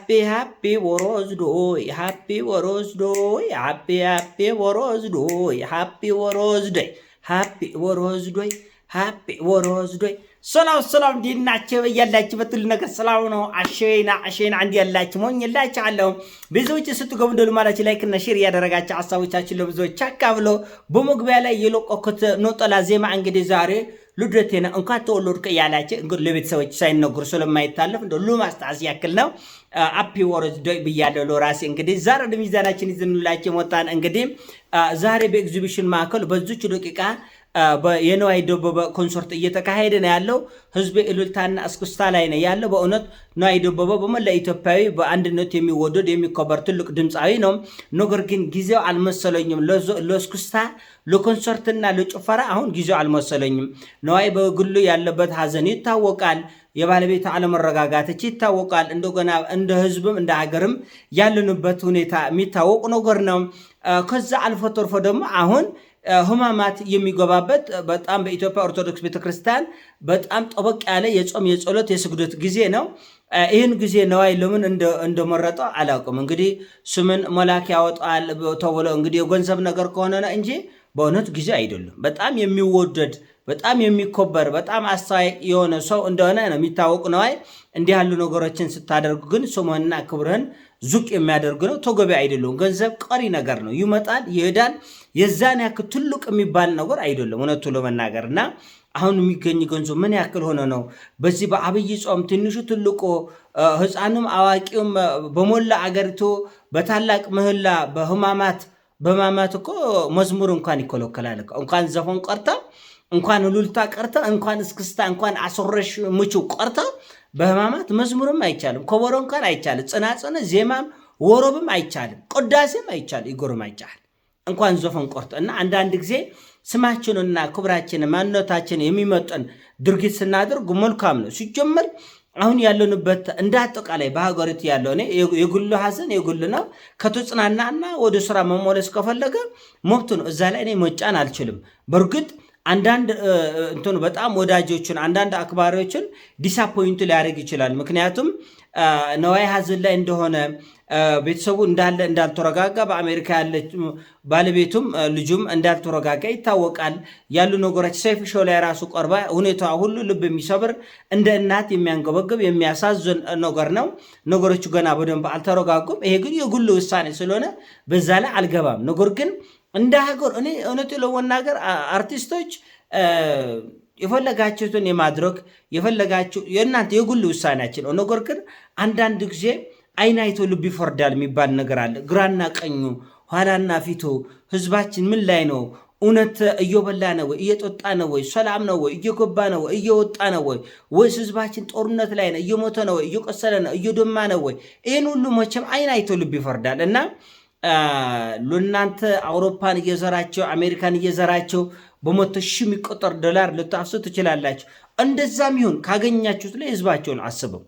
happy Warosdoy, happy Warosdoy, happy Warosdoy, happy Warosdoy, happy Warosdoy, happy Warosdoy. ሰላም ዲናቸው ያላችሁ በትል ነገር ሰላም ነው። አሸይና አንድ ያላችሁ ሞኝ ያላችሁ አለው ብዙዎች ስትገቡ እንደሉ ማለት ላይክ እና ሼር ያደረጋችሁ ሐሳቦቻችን ለብዙዎች አካፍሎ በመግቢያ ላይ የለቆኩት ኖጠላ ዜማ እንግዲህ ዛሬ ልደቴና እንኳን ተወለድክ ያላችሁ እንግዲህ ለቤተሰቦች ሳይነግሩ ስለማይታለፍ እንደው ለማስታወስ ያክል ነው። አፒ ወርዝዶይ ብያለሁ ለራሴ። እንግዲህ ዛሬ ለሚዛናችን ይዘንላችሁ ወጣን። እንግዲህ ዛሬ በኤግዚቢሽን ማዕከል በዚች ደቂቃ የነዋይ ደበበ ኮንሰርት እየተካሄደ ነው ያለው። ህዝብ እልልታና እስክስታ ላይ ነው ያለው። በእውነት ነዋይ ደበበ በመላ ኢትዮጵያዊ በአንድነት የሚወደድ የሚከበር ትልቅ ድምፃዊ ነው። ነገር ግን ጊዜው አልመሰለኝም ለእስክስታ ለኮንሰርትና ለጭፈራ አሁን ጊዜው አልመሰለኝም። ነዋይ በግሉ ያለበት ሀዘን ይታወቃል። የባለቤት አለመረጋጋት ይታወቃል። እንደገና እንደ ህዝብም እንደ ሀገርም ያለንበት ሁኔታ የሚታወቅ ነገር ነው። ከዛ አልፎ ተርፎ ደግሞ አሁን ህማማት የሚገባበት በጣም በኢትዮጵያ ኦርቶዶክስ ቤተክርስቲያን በጣም ጠበቅ ያለ የጾም የጸሎት የስግደት ጊዜ ነው። ይህን ጊዜ ነዋይ ለምን እንደመረጠው አላውቅም። እንግዲህ ስምን መላክ ያወጣል ተብሎ እንግዲህ የገንዘብ ነገር ከሆነ ነው እንጂ በእውነት ጊዜ አይደለም። በጣም የሚወደድ በጣም የሚከበር በጣም አስተዋይ የሆነ ሰው እንደሆነ ነው የሚታወቅ። ነዋይ እንዲህ ያሉ ነገሮችን ስታደርጉ ግን ስምህንና ክብርህን ዙቅ የሚያደርግ ነው። ተገቢ አይደለም። ገንዘብ ቀሪ ነገር ነው፣ ይመጣል ይሄዳል። የዛን ያክል ትልቅ የሚባል ነገር አይደለም እውነቱ ለመናገርና አሁን የሚገኝ ገንዘብ ምን ያክል ሆነ ነው? በዚህ በአብይ ጾም ትንሹ ትልቁ ህፃኑም አዋቂውም በሞላ አገሪቱ በታላቅ ምህላ በህማማት እኮ መዝሙር እንኳን ይከለከላል። እንኳን ዘፈን ቀርታ እንኳን ሉልታ ቀርታ እንኳን እስክስታ እንኳን አስረሽ ምቹ ቀርታ በህማማት መዝሙርም አይቻልም። ከበሮ እንኳን አይቻልም። ጽናጽነ ዜማም ወሮብም አይቻልም። ቅዳሴም አይቻልም። ይጎርም አይቻልም። እንኳን ዘፈን ቆርጦ እና አንዳንድ ጊዜ ስማችንና ክብራችንን ማንነታችንን የሚመጥን ድርጊት ስናደርግ መልካም ነው። ሲጀመር አሁን ያለንበት እንደ አጠቃላይ በሀገሪቱ ያለው የግሉ ሀዘን የግሉ ነው። ከተጽናናና ወደ ስራ መመለስ ከፈለገ መብቱ ነው። እዛ ላይ እኔ መጫን አልችልም። በእርግጥ አንዳንድ በጣም ወዳጆችን አንዳንድ አክባሪዎችን ዲሳፖይንት ሊያደርግ ይችላል። ምክንያቱም ነዋይ ሀዘን ላይ እንደሆነ ቤተሰቡ እንዳልተረጋጋ በአሜሪካ ያለች ባለቤቱም ልጁም እንዳልተረጋጋ ይታወቃል። ያሉ ነገሮች ሰይፍ ሾው ላይ ራሱ ቀርባ ሁኔታ ሁሉ ልብ የሚሰብር እንደ እናት የሚያንገበግብ የሚያሳዝን ነገር ነው። ነገሮቹ ገና በደንብ አልተረጋጉም። ይሄ ግን የግሉ ውሳኔ ስለሆነ በዛ ላይ አልገባም። ነገር ግን እንደ ሀገር እኔ እውነቱ ለመናገር አርቲስቶች የፈለጋችሁትን የማድረግ የፈለጋችሁ የእናንተ የግል ውሳኔያችን ነው። ነገር ግን አንዳንድ ጊዜ አይን አይቶ ልብ ይፈርዳል የሚባል ነገር አለ። ግራና ቀኙ ኋላና ፊቱ ህዝባችን ምን ላይ ነው? እውነት እየበላ ነው ወይ? እየጠጣ ነው ወይ? ሰላም ነው ወይ? እየገባ ነው ወይ? እየወጣ ነው ወይ? ወይስ ህዝባችን ጦርነት ላይ ነው? እየሞተ ነው ወይ? እየቆሰለ ነው? እየደማ ነው ወይ? ይህን ሁሉ መቼም አይን አይቶ ልብ ይፈርዳል እና ለእናንተ አውሮፓን እየዘራቸው አሜሪካን እየዘራቸው በመቶ ሺህ የሚቆጠር ዶላር ልታፍሱ ትችላላችሁ። እንደዛም ይሁን ካገኛችሁት ላይ ህዝባቸውን አስበው፣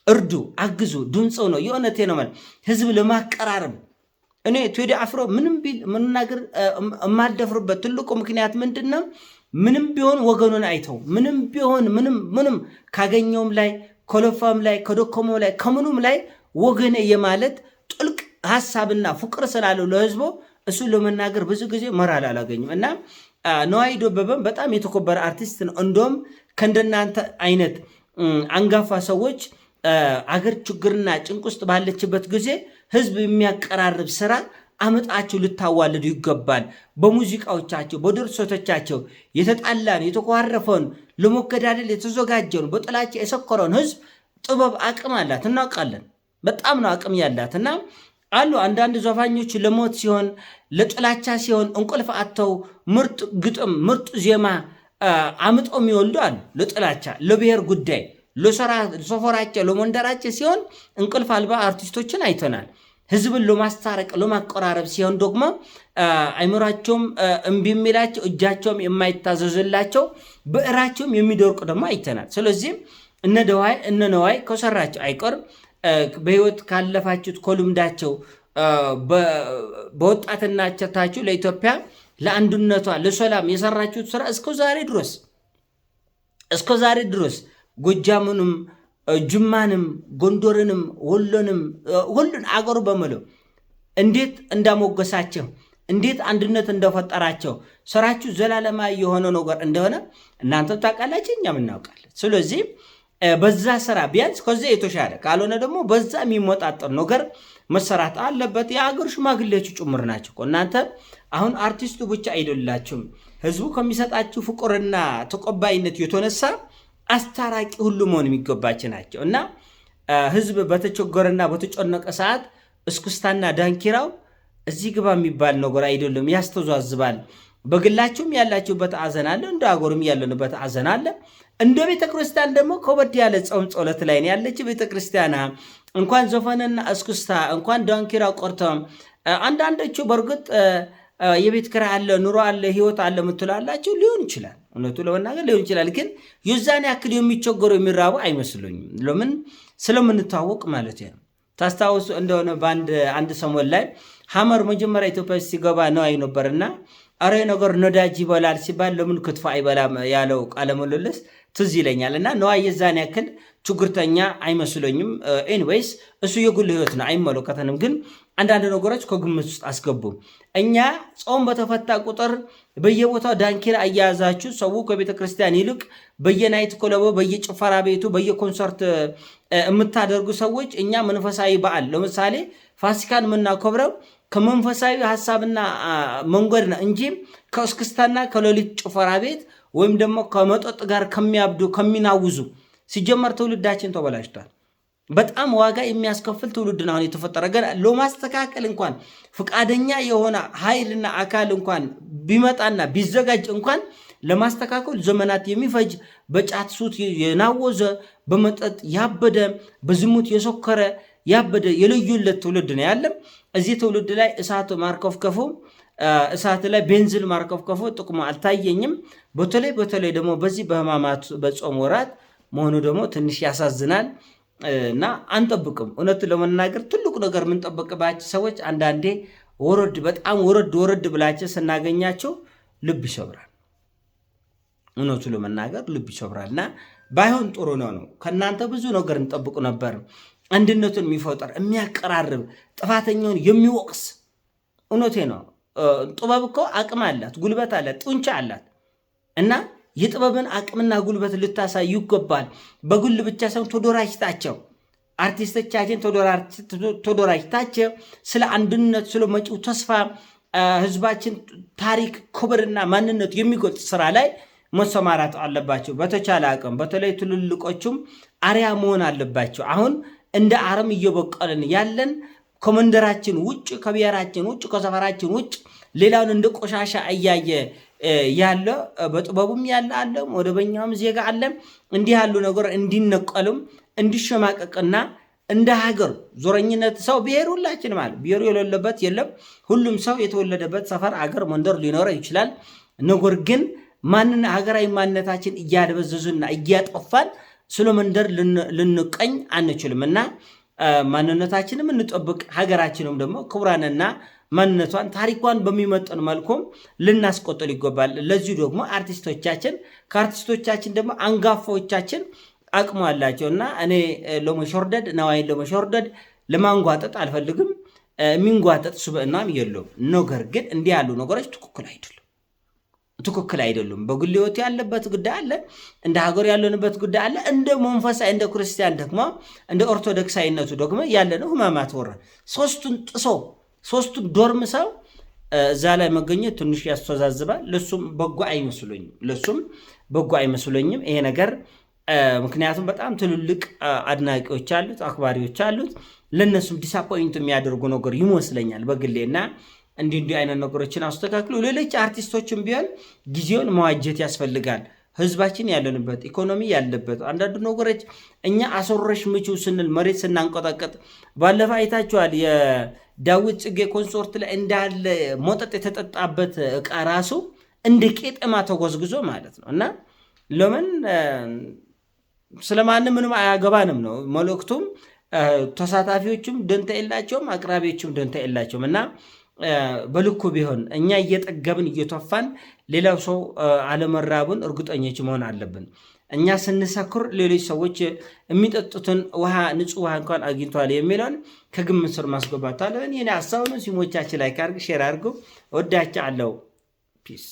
እርዱ፣ አግዙ። ድምፁ ነው የእውነቴ ነው ማለት ህዝብ ለማቀራረብ እኔ ቴዲ አፍሮ ምንም ቢል መናገር የማልደፍርበት ትልቁ ምክንያት ምንድን ነው? ምንም ቢሆን ወገኑን አይተው ምንም ቢሆን ምንም ካገኘውም ላይ ከለፋም ላይ ከደከመው ላይ ከምኑም ላይ ወገኔ የማለት ጥልቅ ሐሳብና ፍቅር ስላለው ለህዝቡ እሱ ለመናገር ብዙ ጊዜ መራል አላገኝም እና ነዋይ ደበበም በጣም የተከበረ አርቲስት ነው። እንደውም ከእንደናንተ አይነት አንጋፋ ሰዎች አገር ችግርና ጭንቅ ውስጥ ባለችበት ጊዜ ህዝብ የሚያቀራርብ ስራ አመጣችሁ ልታዋልዱ ይገባል። በሙዚቃዎቻቸው በድርሰቶቻቸው የተጣላን የተኳረፈውን ለመገዳደል የተዘጋጀውን በጥላቻ የሰከረውን ህዝብ ጥበብ አቅም አላት እናውቃለን። በጣም ነው አቅም ያላት እና አሉ አንዳንድ ዘፋኞች ለሞት ሲሆን ለጥላቻ ሲሆን እንቅልፍ አጥተው ምርጥ ግጥም ምርጥ ዜማ አምጠው የሚወልዱ አሉ። ለጥላቻ ለብሔር ጉዳይ ለሰፈራቸው ለመንደራቸው ሲሆን እንቅልፍ አልባ አርቲስቶችን አይተናል። ህዝብን ለማስታረቅ ለማቀራረብ ሲሆን ደግሞ አይምራቸውም እምቢ የሚላቸው እጃቸውም የማይታዘዝላቸው ብዕራቸውም የሚደርቅ ደግሞ አይተናል። ስለዚህም እነ ነዋይ ከሰራቸው አይቀርም በህይወት ካለፋችሁት ኮልምዳቸው በወጣትነታችሁ ለኢትዮጵያ ለአንድነቷ ለሰላም የሰራችሁት ስራ እስከ ዛሬ ድረስ ጎጃሙንም ጅማንም ጎንደርንም ወሎንም ሁሉን አገሩ በሙሉ እንዴት እንዳሞገሳቸው እንዴት አንድነት እንደፈጠራቸው ስራችሁ ዘላለማዊ የሆነ ነገር እንደሆነ እናንተም ታውቃላችሁ፣ እኛም እናውቃለን። ስለዚህ በዛ ስራ ቢያንስ ከዚህ የተሻለ ካልሆነ ደግሞ በዛ የሚመጣጠር ነገር መሰራት አለበት። የአገር ሽማግሌዎች ጭምር ናቸው። እናንተ አሁን አርቲስቱ ብቻ አይደላችሁም። ህዝቡ ከሚሰጣችሁ ፍቅርና ተቀባይነት የተነሳ አስታራቂ ሁሉ መሆን የሚገባቸው ናቸው እና ህዝብ በተቸገረና በተጨነቀ ሰዓት እስክስታና ዳንኪራው እዚህ ግባ የሚባል ነገር አይደለም፣ ያስተዛዝባል። በግላችሁም ያላችሁበት አዘን አለ፣ እንደ አገሩም ያለንበት አዘን አለ። እንደ ቤተክርስቲያን ደግሞ ከበድ ያለ ጾም ጸሎት ላይ ነው ያለች ቤተክርስቲያን። እንኳን ዘፈንና እስክስታ እንኳን ዳንኪራ ቆርተም አንዳንዶቹ በእርግጥ የቤት ኪራይ አለ፣ ኑሮ አለ፣ ህይወት አለ ምትላላችሁ ሊሆን ይችላል። እውነቱ ለመናገር ሊሆን ይችላል። ግን የዛን ያክል የሚቸገሩ የሚራቡ አይመስሉኝም። ለምን ስለምንታወቅ ማለት ነው። ታስታውሱ እንደሆነ በአንድ ሰሞን ላይ ሐመር መጀመሪያ ኢትዮጵያ ሲገባ ነው አይነበርና አረ ነገር ነዳጅ ይበላል ሲባል ለምን ክትፎ አይበላም ያለው ቃለ ምልልስ ትዝ ይለኛል። እና ነዋይ የዛን ያክል ችግርተኛ አይመስለኝም። ኤኒዌይስ እሱ የግል ህይወት ነው፣ አይመለከተንም። ግን አንዳንድ ነገሮች ከግምት ውስጥ አስገቡ። እኛ ጾም በተፈታ ቁጥር በየቦታው ዳንኪራ እያያዛችሁ ሰው ከቤተ ክርስቲያን ይልቅ በየናይት ክለቡ፣ በየጭፈራ ቤቱ፣ በየኮንሰርት የምታደርጉ ሰዎች እኛ መንፈሳዊ በዓል ለምሳሌ ፋሲካን የምናከብረው ከመንፈሳዊ ሀሳብና መንገድ ነው እንጂ ከእስክስታና ከሌሊት ጭፈራ ቤት ወይም ደግሞ ከመጠጥ ጋር ከሚያብዱ ከሚናውዙ። ሲጀመር ትውልዳችን ተበላሽቷል። በጣም ዋጋ የሚያስከፍል ትውልድ ነው አሁን የተፈጠረ። ገና ለማስተካከል እንኳን ፈቃደኛ የሆነ ኃይልና አካል እንኳን ቢመጣና ቢዘጋጅ እንኳን ለማስተካከል ዘመናት የሚፈጅ በጫት ሱት የናወዘ በመጠጥ ያበደ በዝሙት የሰከረ ያበደ የለዩለት ትውልድ ነው ያለም። እዚህ ትውልድ ላይ እሳት ማርከፍከፉ እሳት ላይ ቤንዚል ማርከፍከፉ ጥቅሙ አልታየኝም። በተለይ ደግሞ በዚህ በህማማት በጾም ወራት መሆኑ ደግሞ ትንሽ ያሳዝናል እና አንጠብቅም። እውነት ለመናገር ትልቁ ነገር የምንጠብቅባቸው ሰዎች አንዳንዴ በጣም ወረድ ብላቸው ስናገኛቸው ልብ ይሰብራል። እውነቱ ለመናገር ልብ ይሰብራል እና ባይሆን ጥሩ ነው። ከእናንተ ብዙ ነገር እንጠብቁ ነበር። አንድነቱን የሚፈጠር የሚያቀራርብ፣ ጥፋተኛውን የሚወቅስ። እውነቴ ነው። ጥበብ እኮ አቅም አላት፣ ጉልበት አላት፣ ጡንቻ አላት እና የጥበብን አቅምና ጉልበት ልታሳዩ ይገባል። በጉል ብቻ ሳይሆን ተደራጅታቸው አርቲስቶቻችን ተደራጅታቸው ስለ አንድነት፣ ስለ መጪው ተስፋ ህዝባችን ታሪክ፣ ክብርና ማንነት የሚገልጽ ስራ ላይ መሰማራት አለባቸው። በተቻለ አቅም በተለይ ትልልቆቹም አርያ መሆን አለባቸው። አሁን እንደ አረም እየበቀልን ያለን ከመንደራችን ውጭ፣ ከብሔራችን ውጭ፣ ከሰፈራችን ውጭ ሌላውን እንደ ቆሻሻ እያየ ያለ በጥበቡም ያለ አለ፣ መደበኛውም ዜጋ አለ። እንዲህ ያሉ ነገር እንዲነቀልም እንዲሸማቀቅና እንደ ሀገር ዞረኝነት ሰው ብሔር ሁላችን ማለት ብሔሩ የሌለበት የለም። ሁሉም ሰው የተወለደበት ሰፈር፣ አገር፣ መንደር ሊኖረው ይችላል። ነገር ግን ሀገራዊ ማንነታችን እያደበዘዙና እያጠፋን ስለ መንደር ልንቀኝ አንችልም እና ማንነታችንም እንጠብቅ፣ ሀገራችንም ደግሞ ክብሯንና ማንነቷን ታሪኳን በሚመጥን መልኩም ልናስቆጥል ይገባል። ለዚሁ ደግሞ አርቲስቶቻችን ከአርቲስቶቻችን ደግሞ አንጋፋዎቻችን አቅሙ አላቸው እና እኔ ለመሾርደድ ነዋይን ለመሾርደድ ለማንጓጠጥ አልፈልግም። የሚንጓጠጥ ስብዕናም የለውም። ነገር ግን እንዲህ ያሉ ነገሮች ትክክል አይደሉም። በግል ሕይወት ያለበት ጉዳይ አለ፣ እንደ ሀገር ያለንበት ጉዳይ አለ። እንደ መንፈሳዊ እንደ ክርስቲያን ደግሞ እንደ ኦርቶዶክሳዊነቱ ደግሞ ያለነው ህማማት ወረ ሶስቱን ዶርም ሰው እዛ ላይ መገኘት ትንሽ ያስተዛዝባል። ለሱም በጎ አይመስለኝም ይሄ ነገር። ምክንያቱም በጣም ትልልቅ አድናቂዎች አሉት፣ አክባሪዎች አሉት። ለነሱም ዲሳፖይንት የሚያደርጉ ነገር ይመስለኛል በግሌና እንዲህ አይነት ነገሮችን አስተካክሉ። ሌሎች አርቲስቶችም ቢሆን ጊዜውን መዋጀት ያስፈልጋል። ህዝባችን ያለንበት ኢኮኖሚ ያለበት አንዳንድ ነገሮች እኛ አስወረሽ ምቹ ስንል መሬት ስናንቆጣቀጥ ባለፈ አይታችኋል። የዳዊት ጽጌ ኮንሰርት ላይ እንዳለ መጠጥ የተጠጣበት እቃ ራሱ እንደ ቄጠማ ተጎዝግዞ ማለት ነው። እና ለምን ስለማንም ምንም አያገባንም ነው መልእክቱም። ተሳታፊዎችም ደንታ የላቸውም፣ አቅራቢዎችም ደንታ የላቸውም። እና በልኩ ቢሆን እኛ እየጠገብን እየተፋን ሌላው ሰው አለመራቡን እርግጠኞች መሆን አለብን። እኛ ስንሰክር ሌሎች ሰዎች የሚጠጡትን ውሃ ንጹህ ውሃ እንኳን አግኝቷል የሚለውን ከግምት ስር ማስገባት አለ። እኔ ሀሳብ ነው። ሲሞቻችን ላይ ካርግ ሼር አድርገው። ወዳቻ አለው ፒስ